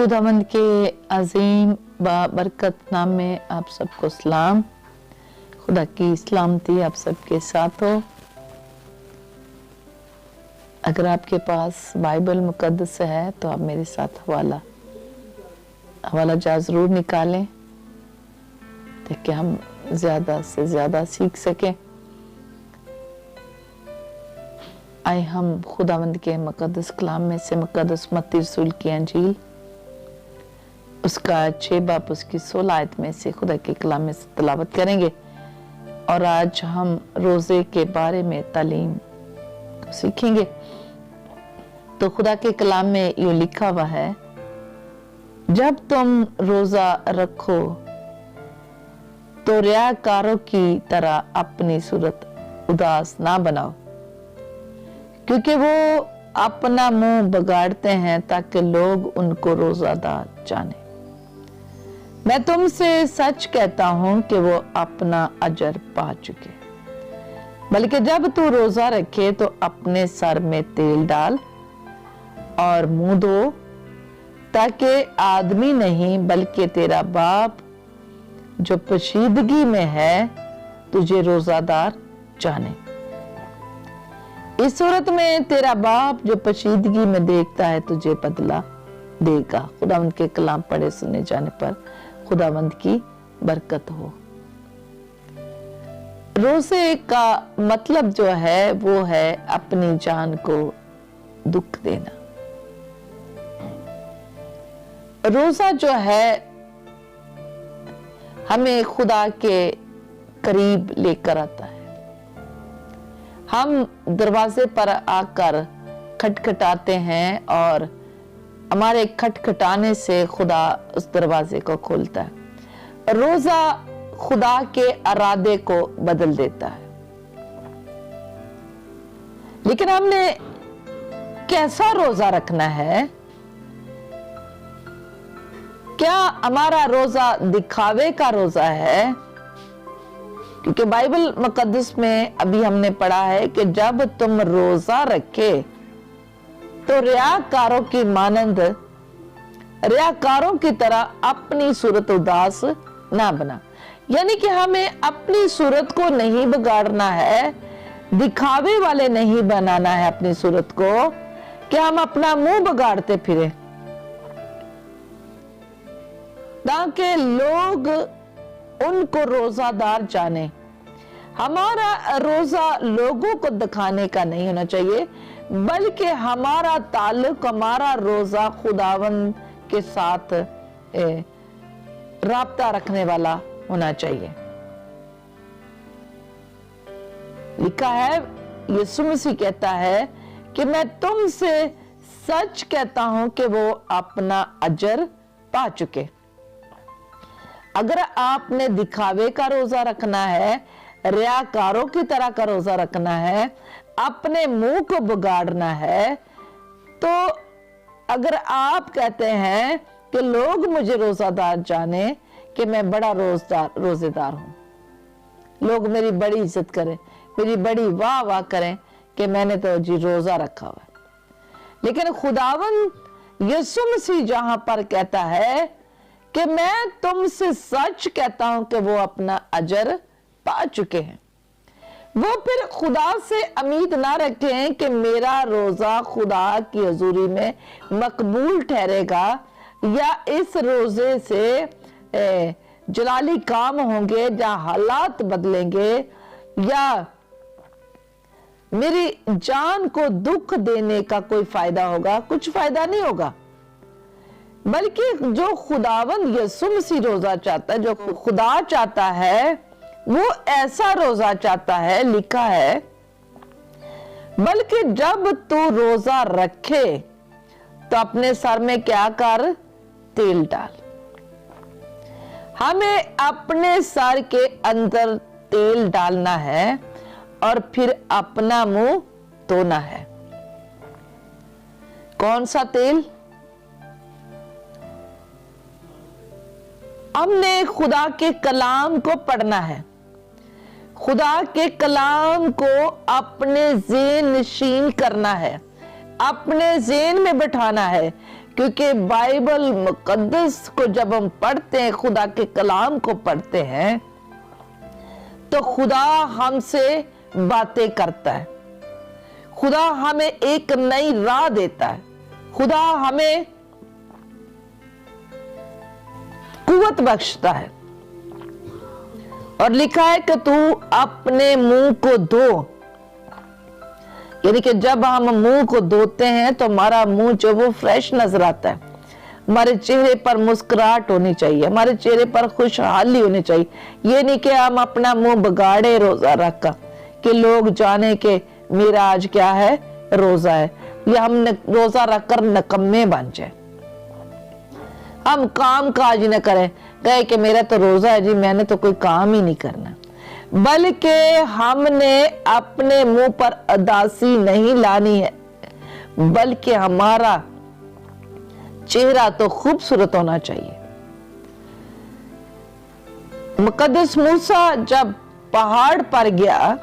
खुदावंद के अजीम बरकत नाम में आप सबको सलाम। खुदा की सलामती आप सबके साथ हो। अगर आपके पास बाइबल मुकद्दस है तो आप मेरे साथ हवाला जा जरूर निकालें ताकि हम ज्यादा से ज्यादा सीख सकें। आए हम खुदावंद के मुकद्दस कलाम में से मुकद्दस मत्ती रसूल की अंजील उसका 6 बाब उसकी 16 आयत में से खुदा के कलाम में से तिलावत करेंगे। और आज हम रोजे के बारे में तालीम सीखेंगे। तो खुदा के कलाम में ये लिखा हुआ है, जब तुम रोजा रखो तो रियाकारों की तरह अपनी सूरत उदास ना बनाओ, क्योंकि वो अपना मुंह बगाड़ते हैं ताकि लोग उनको रोजादार जाने। मैं तुमसे सच कहता हूं कि वो अपना अजर पा चुके। बल्कि जब तू रोजा रखे तो अपने सर में तेल डाल और मुंह धो, ताकि आदमी नहीं बल्कि तेरा बाप जो पोशीदगी में है तुझे रोजादार जाने। इस सूरत में तेरा बाप जो पोशीदगी में देखता है तुझे बदला देगा। खुदावंद के कलाम पढ़े सुने जाने पर खुदावंद की बरकत हो। रोजे का मतलब जो है वो है अपनी जान को दुख देना। रोजा जो है हमें खुदा के करीब लेकर आता है। हम दरवाजे पर आकर खटखटाते हैं और हमारे खटखटाने से खुदा उस दरवाजे को खोलता है। रोजा खुदा के इरादे को बदल देता है। लेकिन हमने कैसा रोजा रखना है? क्या हमारा रोजा दिखावे का रोजा है? क्योंकि बाइबल मुकद्दस में अभी हमने पढ़ा है कि जब तुम रोजा रखे तो रियाकारों की मानंद रियाकारों की तरह अपनी सूरत उदास ना बना। यानी कि हमें अपनी सूरत को नहीं बिगाड़ना है, दिखावे वाले नहीं बनाना है अपनी सूरत को कि हम अपना मुंह बिगाड़ते फिरे ताकि लोग उनको रोजादार जाने। हमारा रोजा लोगों को दिखाने का नहीं होना चाहिए, बल्कि हमारा ताल्लुक, हमारा रोजा खुदावंद के साथ राब्ता रखने वाला होना चाहिए। लिखा है, यीशु मसीह कहता है कि मैं तुमसे सच कहता हूं कि वो अपना अजर पा चुके। अगर आपने दिखावे का रोजा रखना है, रियाकारों की तरह का रोजा रखना है, अपने मुंह को बिगाड़ना है, तो अगर आप कहते हैं कि लोग मुझे रोजादार जाने कि मैं बड़ा रोजेदार हूं, लोग मेरी बड़ी इज्जत करें, मेरी बड़ी वाह वाह करें कि मैंने तो जी रोजा रखा हुआ है। लेकिन खुदावंद यीशु मसीह जहां पर कहता है कि मैं तुमसे सच कहता हूं कि वो अपना अजर पा चुके हैं, वो फिर खुदा से उम्मीद ना रखें कि मेरा रोजा खुदा की हजूरी में मकबूल ठहरेगा या इस रोजे से जलाली काम होंगे या हालात बदलेंगे या मेरी जान को दुख देने का कोई फायदा होगा। कुछ फायदा नहीं होगा, बल्कि जो खुदावंद यीशु मसीह रोजा चाहता है, जो खुदा चाहता है, वो ऐसा रोजा चाहता है। लिखा है, बल्कि जब तू रोजा रखे तो अपने सर में क्या कर, तेल डाल। हमें अपने सर के अंदर तेल डालना है और फिर अपना मुंह धोना है। कौन सा तेल? हमने खुदा के कलाम को पढ़ना है, खुदा के कलाम को अपने ज़हन नशीन करना है, अपने ज़हन में बिठाना है, क्योंकि बाइबल मुकद्दस को जब हम पढ़ते हैं, खुदा के कलाम को पढ़ते हैं, तो खुदा हमसे बातें करता है, खुदा हमें एक नई राह देता है, खुदा हमें कुव्वत बख्शता है। और लिखा है कि तू अपने मुंह को धो, यानी कि जब हम मुंह को धोते हैं तो हमारा मुंह जो वो फ्रेश नजर आता है, हमारे चेहरे पर मुस्कुराहट होनी चाहिए, हमारे चेहरे पर खुशहाली होनी चाहिए। ये नहीं कि हम अपना मुंह बिगाड़े रोजा रखा कि लोग जाने के मेरा आज क्या है, रोजा है, या हम रोजा रखकर नकम्मे बन जाए, हम काम काज न करें, कहे कि मेरा तो रोजा है जी, मैंने तो कोई काम ही नहीं करना। बल्कि हमने अपने मुंह पर उदासी नहीं लानी है, बल्कि हमारा चेहरा तो खूबसूरत होना चाहिए। मुकद्दस मूसा जब पहाड़ पर गया,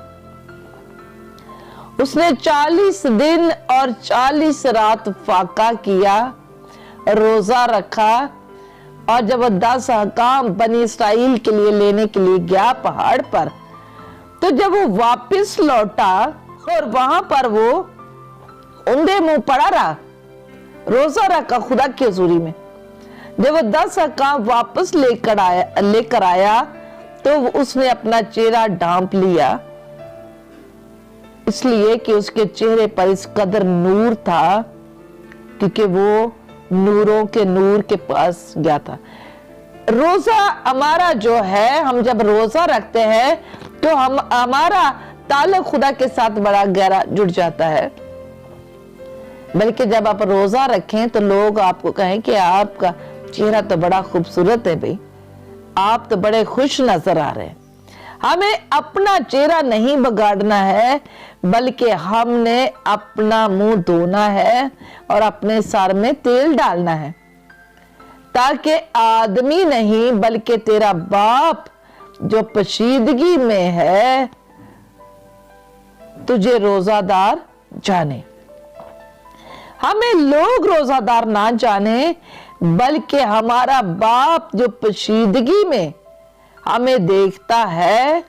उसने 40 दिन और 40 रात फाका किया, रोजा रखा, और जब वो 10 अहकाम बनी इस्राएल के लिए लेने के लिए गया पहाड़ पर, तो जब वो वापस लौटा और वहां पर वो उंधे मुंह पड़ा रहा, रोजा रखा खुदा की हजूरी में। जब वो 10 अहकाम वापस लेकर आया तो उसने अपना चेहरा ढांप लिया, इसलिए कि उसके चेहरे पर इस कदर नूर था, क्योंकि वो नूरों के नूर के पास गया था। रोजा हमारा जो है, हम जब रोजा रखते हैं तो हमारा ताल्लुक खुदा के साथ बड़ा गहरा जुड़ जाता है। बल्कि जब आप रोजा रखें तो लोग आपको कहें कि आपका चेहरा तो बड़ा खूबसूरत है भाई, आप तो बड़े खुश नजर आ रहे हैं। हमें अपना चेहरा नहीं बिगाड़ना है, बल्कि हमने अपना मुंह धोना है और अपने सर में तेल डालना है, ताकि आदमी नहीं बल्कि तेरा बाप जो पोशीदगी में है तुझे रोजादार जाने। हमें लोग रोजादार ना जाने, बल्कि हमारा बाप जो पोशीदगी में हमें देखता है,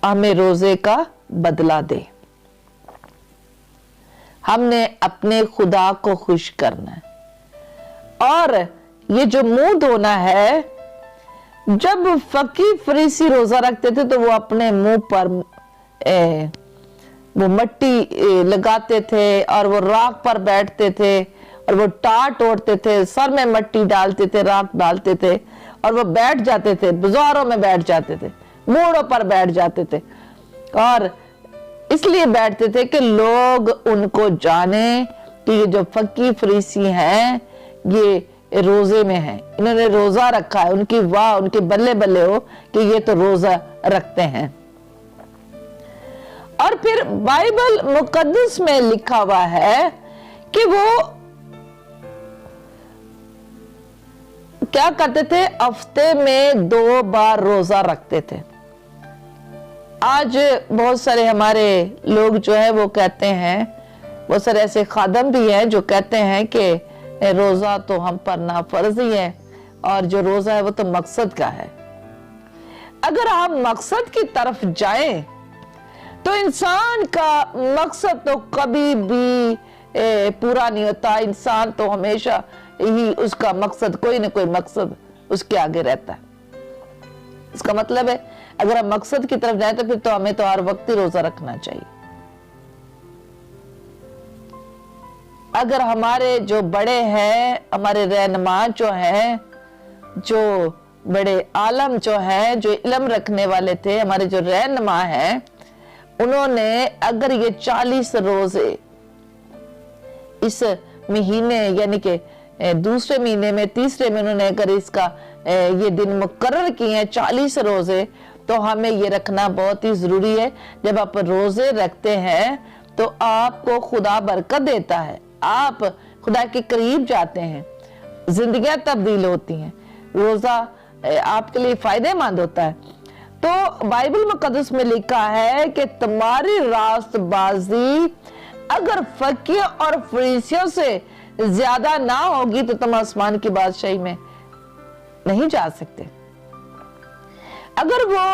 हमें रोजे का बदला दे। हमने अपने खुदा को खुश करना है। और ये जो मुंह धोना है, जब फकीर फरीसी रोजा रखते थे तो वो अपने मुंह पर वो मट्टी लगाते थे और वो राख पर बैठते थे और वो टाट ओढ़ते थे, सर में मट्टी डालते थे, राख डालते थे और वो बैठ जाते थे, बाजारों में बैठ जाते थे, मोड़ों पर बैठ जाते थे। और इसलिए बैठते थे कि लोग उनको जाने कि ये जो फकीर फरीसी हैं ये रोजे में हैं, इन्होंने रोजा रखा है, उनकी वाह, उनके बल्ले बल्ले हो कि ये तो रोजा रखते हैं। और फिर बाइबल मुकद्दस में लिखा हुआ है कि वो क्या करते थे, हफ्ते में 2 बार रोजा रखते थे। आज बहुत सारे हमारे लोग जो है वो कहते हैं, बहुत सारे ऐसे खादम भी हैं जो कहते हैं कि रोजा तो हम पर नाफर्ज ही है और जो रोजा है वो तो मकसद का है। अगर हम मकसद की तरफ जाएं तो इंसान का मकसद तो कभी भी पूरा नहीं होता। इंसान तो हमेशा ही उसका मकसद, कोई ना कोई मकसद उसके आगे रहता है। इसका मतलब है अगर हम मकसद की तरफ जाएं तो फिर तो हमें तो हर वक्त ही रोजा रखना चाहिए। अगर हमारे जो बड़े हैं, हमारे रहनुमा जो हैं, जो बड़े आलम जो हैं, जो इल्म रखने वाले थे, हमारे जो रहनुमा हैं, उन्होंने अगर ये 40 रोजे इस महीने यानी कि दूसरे महीने में, तीसरे में उन्होंने अगर इसका ये दिन मुकर्रर किए हैं 40 रोजे, तो हमें ये रखना बहुत ही जरूरी है। जब आप रोजे रखते हैं तो आपको खुदा बरकत देता है, आप खुदा के करीब जाते हैं, जिंदगियां तब्दील होती हैं, रोजा आपके लिए फायदेमंद होता है। तो बाइबल मुकद्दस में लिखा है कि तुम्हारी रास्तबाजी अगर फकीर और फरीसियों से ज्यादा ना होगी तो तुम आसमान की बादशाही में नहीं जा सकते। अगर वो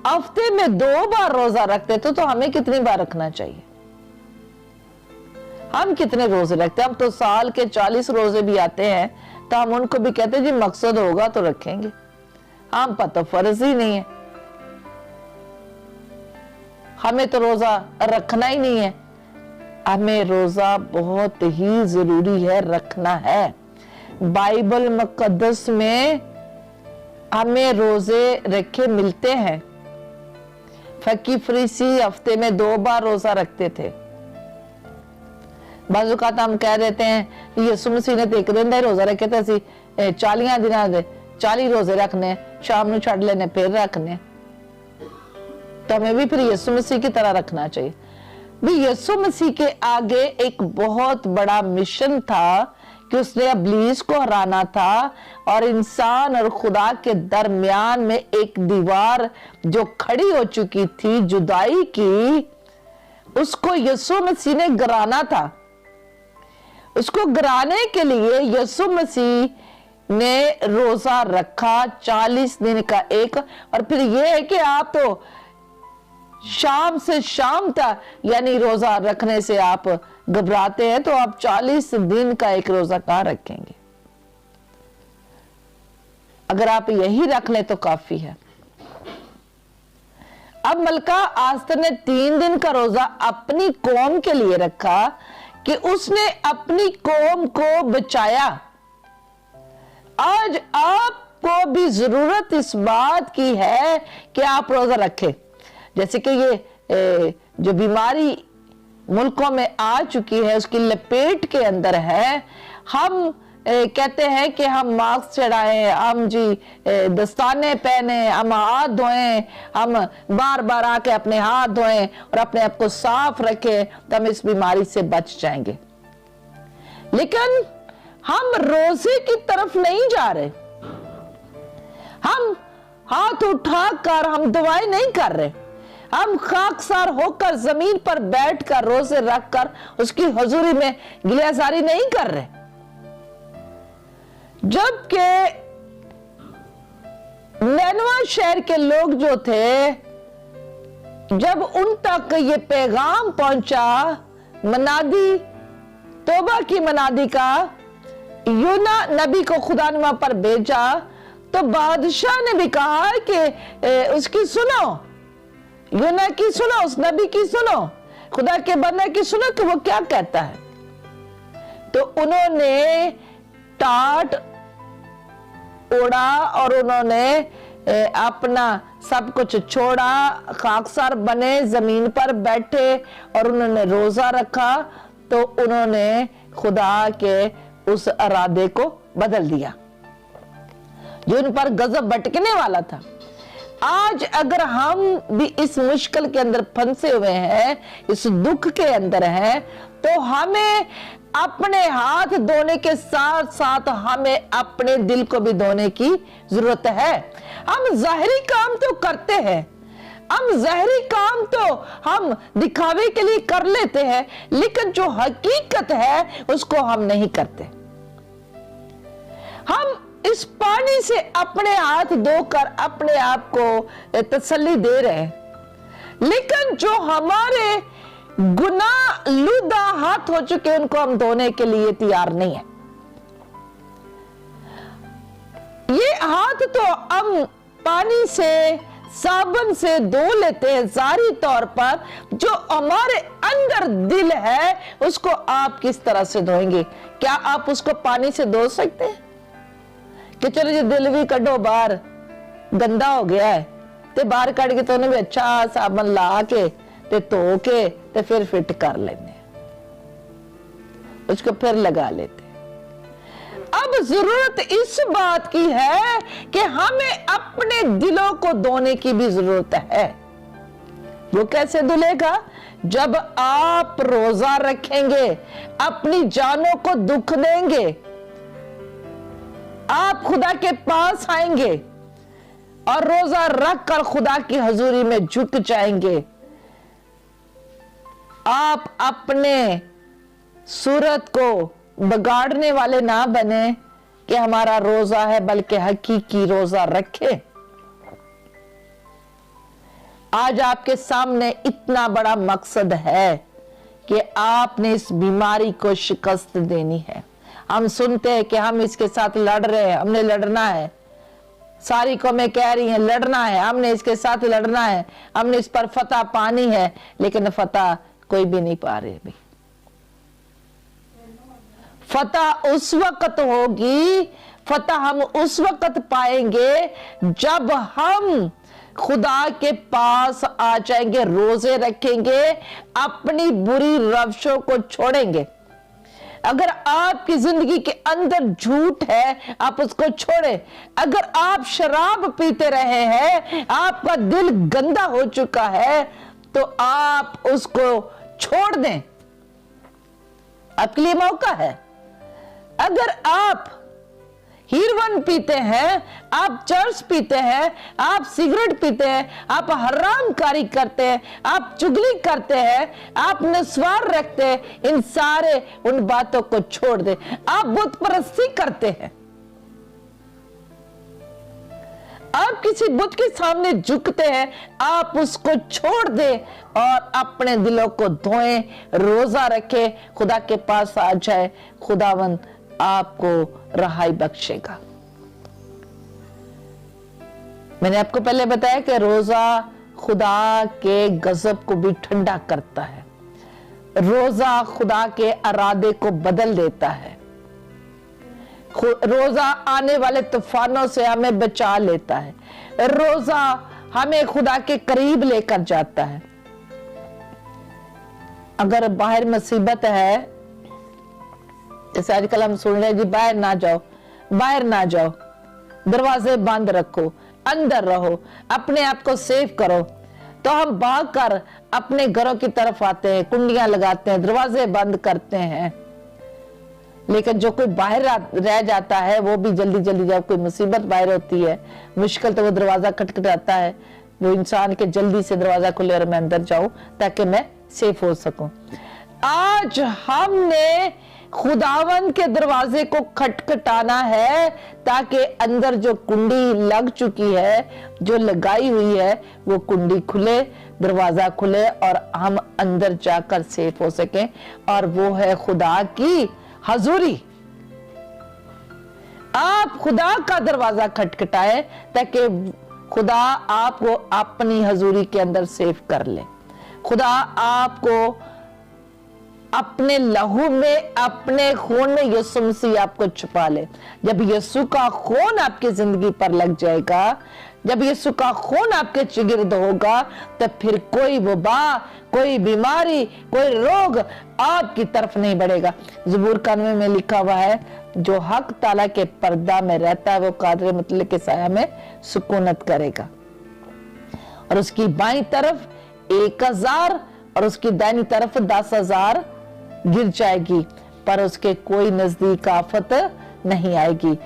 हफ्ते में 2 बार रोजा रखते तो हमें कितनी बार रखना चाहिए? हम कितने रोजे रखते हैं? हम तो साल के 40 रोजे भी आते हैं तो हम उनको भी कहते हैं जी मकसद होगा तो रखेंगे, हम पर तो फर्ज ही नहीं है, हमें तो रोजा रखना ही नहीं है। हमें रोजा बहुत ही जरूरी है, रखना है। बाइबल मुकद्दस में हमें रोजे रखे मिलते हैं। फकी फरीसी हफ्ते में 2 बार रोजा रखते थे। बाजू का हम कह देते हैं यीशु मसीह ने तो एक दिन का रोजा रखे थे, 40 दिनों के 40 रोजे रखने, शाम ਨੂੰ ਛੱਡ लेने फिर रखने। तो हमें भी फिर यीशु मसीह की तरह रखना चाहिए। भी यीशु मसीह के आगे एक बहुत बड़ा मिशन था कि उसने इब्लीस को हराना था और इंसान और खुदा के दरमियान में एक दीवार जो खड़ी हो चुकी थी जुदाई की, उसको यीशु मसीह ने गिराना था। उसको गिराने के लिए यीशु मसीह ने रोजा रखा 40 दिन का एक। और फिर यह है कि आप तो शाम से शाम तक यानी रोजा रखने से आप घबराते हैं, तो आप 40 दिन का एक रोजा कहां रखेंगे? अगर आप यही रख लें तो काफी है। अब मलका आस्तर ने 3 दिन का रोजा अपनी कौम के लिए रखा कि उसने अपनी कौम को बचाया। आज आपको भी जरूरत इस बात की है कि आप रोजा रखें। जैसे कि ये जो बीमारी मुल्कों में आ चुकी है उसकी लपेट के अंदर है, हम कहते हैं कि हम मास्क चढ़ाएं, हम जी दस्ताने पहने, हम हाथ धोएं, हम बार बार आके अपने हाथ धोएं और अपने आप को साफ रखें तो हम इस बीमारी से बच जाएंगे। लेकिन हम रोजे की तरफ नहीं जा रहे। हम हाथ उठाकर हम दुआएं नहीं कर रहे। हम खाकसार होकर जमीन पर बैठकर रोजे रखकर उसकी हुजूरी में गिलियाजारी नहीं कर रहे। जबकि नैनवा शहर के लोग जो थे, जब उन तक ये पैगाम पहुंचा मनादी तौबा की मनादी का, यूना नबी को खुदानुमा पर भेजा, तो बादशाह ने भी कहा कि उसकी सुनो, यूना की सुनो, उस नबी की सुनो, खुदा के बंदे की सुनो कि वो क्या कहता है। तो उन्होंने टाट उड़ा और उन्होंने अपना सब कुछ छोड़ा, खाकसार बने, जमीन पर बैठे और उन्होंने रोजा रखा। तो उन्होंने खुदा के उस इरादे को बदल दिया जो उन पर गजब भटकने वाला था। आज अगर हम भी इस मुश्किल के अंदर फंसे हुए हैं, इस दुख के अंदर हैं, तो हमें अपने हाथ धोने के साथ साथ हमें अपने दिल को भी धोने की जरूरत है। हम जाहिरी काम तो करते हैं, हम जाहिरी काम तो हम दिखावे के लिए कर लेते हैं, लेकिन जो हकीकत है उसको हम नहीं करते। हम इस पानी से अपने हाथ धोकर अपने आप को तसल्ली दे रहे हैं, लेकिन जो हमारे गुनाह लुदा हाथ हो चुके उनको हम धोने के लिए तैयार नहीं है। ये हाथ तो हम पानी से साबुन से धो लेते हैं जारी तौर पर, जो हमारे अंदर दिल है उसको आप किस तरह से धोएंगे? क्या आप उसको पानी से धो सकते हैं कि चलो ये दिल भी कढ़ो बाहर, गंदा हो गया है ते बाहर कढ़ के तो उन्हें भी अच्छा साबुन ला के ते धो के ते फिर फिट कर लेने, उसको फिर लगा लेते। अब जरूरत इस बात की है कि हमें अपने दिलों को धोने की भी जरूरत है। वो कैसे धुलेगा? जब आप रोजा रखेंगे, अपनी जानों को दुख देंगे, आप खुदा के पास आएंगे और रोजा रख कर खुदा की हजूरी में झुक जाएंगे। आप अपने सूरत को बिगाड़ने वाले ना बने कि हमारा रोजा है, बल्कि हकीकी रोजा रखे। आज आपके सामने इतना बड़ा मकसद है कि आपने इस बीमारी को शिकस्त देनी है। हम सुनते हैं कि हम इसके साथ लड़ रहे हैं, हमने लड़ना है। सारी कौमें कह रही हैं लड़ना है, हमने इसके साथ लड़ना है, हमने इस पर फतह पानी है, लेकिन फतह कोई भी नहीं पा रहे अभी। फतह उस वक्त होगी, फतह हम उस वक्त पाएंगे जब हम खुदा के पास आ जाएंगे, रोजे रखेंगे, अपनी बुरी रवशों को छोड़ेंगे। अगर आपकी जिंदगी के अंदर झूठ है, आप उसको छोड़ें। अगर आप शराब पीते रहे हैं, आपका दिल गंदा हो चुका है, तो आप उसको छोड़ दें। आपके लिए मौका है। अगर आप हीरोइन पीते हैं, आप चर्च पीते हैं, आप सिगरेट पीते हैं, आप हरामकारी करते हैं, आप चुगली करते हैं, आप निस्वार रखते हैं, इन सारे उन बातों को छोड़ दें। आप बुत परस्ती करते हैं, आप किसी बुत के सामने झुकते हैं, आप उसको छोड़ दें और अपने दिलों को धोएं, रोजा रखें, खुदा के पास आ जाए। खुदावंद आपको रहाई बख्शेगा। मैंने आपको पहले बताया कि रोजा खुदा के गजब को भी ठंडा करता है। रोजा खुदा के इरादे को बदल देता है। रोजा आने वाले तूफानों से हमें बचा लेता है। रोजा हमें खुदा के करीब लेकर जाता है। अगर बाहर मुसीबत है, जैसे आजकल हम सुन रहे हैं जी बाहर ना जाओ, बाहर ना जाओ, दरवाजे बंद रखो, अंदर रहो, अपने आप को सेव करो, तो हम भाग कर अपने घरों की तरफ आते हैं, कुंडियां लगाते हैं, दरवाजे बंद करते हैं। लेकिन जो कोई बाहर रह जाता है, वो भी जल्दी जल्दी, जब कोई मुसीबत बाहर होती है, मुश्किल, तो वो दरवाजा खटखटाता है, वो इंसान के जल्दी से दरवाजा खुले और मैं अंदर जाऊं ताकि मैं सेफ हो सकूं। आज हमने खुदावन के दरवाजे को खटखटाना है ताकि अंदर जो कुंडी लग चुकी है, जो लगाई हुई है, वो कुंडी खुले, दरवाजा खुले और हम अंदर जाकर सेफ हो सकें। और वो है खुदा की हजूरी। आप खुदा का दरवाजा खटखटाए ताकि खुदा आपको अपनी हजूरी के अंदर सेफ कर ले। खुदा आपको अपने लहू में, अपने खून में, यीशु मसीह आपको छुपा ले। जब यीशु का खून आपकी जिंदगी पर लग जाएगा, जब यीशु का खून आपके चिगिर्द होगा, तो फिर कोई वबा, कोई बीमारी, कोई रोग आपकी तरफ नहीं बढ़ेगा। ज़बूर 91 में लिखा हुआ है, जो हक ताला के पर्दा में रहता है, वो कादर मुतल्ल के साया में सुकूनत करेगा। और उसकी बाईं तरफ 1000 और उसकी दाहिनी तरफ 10,000 गिर जाएगी, पर उसके कोई नजदीक आफत नहीं आएगी।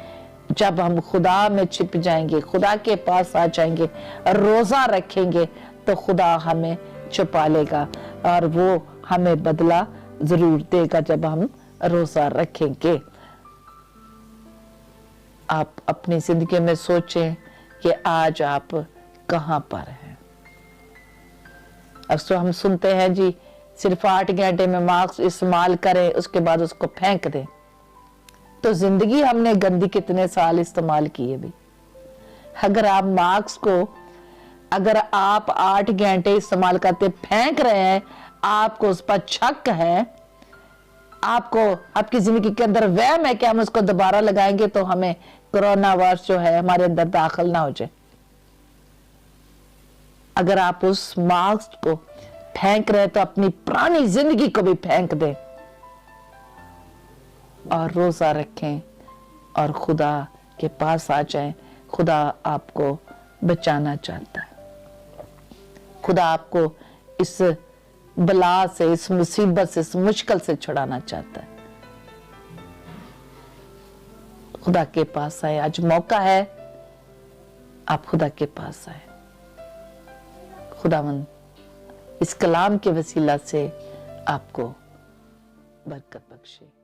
जब हम खुदा में छिप जाएंगे, खुदा के पास आ जाएंगे, रोजा रखेंगे, तो खुदा हमें छुपा लेगा और वो हमें बदला जरूर देगा जब हम रोजा रखेंगे। आप अपनी जिंदगी में सोचें कि आज आप कहां पर हैं। अक्सर हम सुनते हैं जी सिर्फ 8 घंटे में मास्क इस्तेमाल करें, उसके बाद उसको फेंक दें। तो जिंदगी हमने गंदी कितने साल इस्तेमाल किए भी। अगर आप मास्क को, अगर आप 8 घंटे इस्तेमाल करते फेंक रहे हैं, आपको उस पर शक है, आपको आपकी जिंदगी के अंदर वहम है कि हम उसको दोबारा लगाएंगे तो हमें कोरोना वायरस जो है हमारे अंदर दाखिल ना हो जाए। अगर आप उस मास्क को फेंक रहे तो अपनी पुरानी जिंदगी को भी फेंक दें और रोजा रखें और खुदा के पास आ जाएं। खुदा आपको बचाना चाहता है। खुदा आपको इस बला से, इस मुसीबत से, इस मुश्किल से छुड़ाना चाहता है। खुदा के पास आए, आज मौका है, आप खुदा के पास आए। खुदावंद इस कलाम के वसीला से आपको बरकत बख्शे।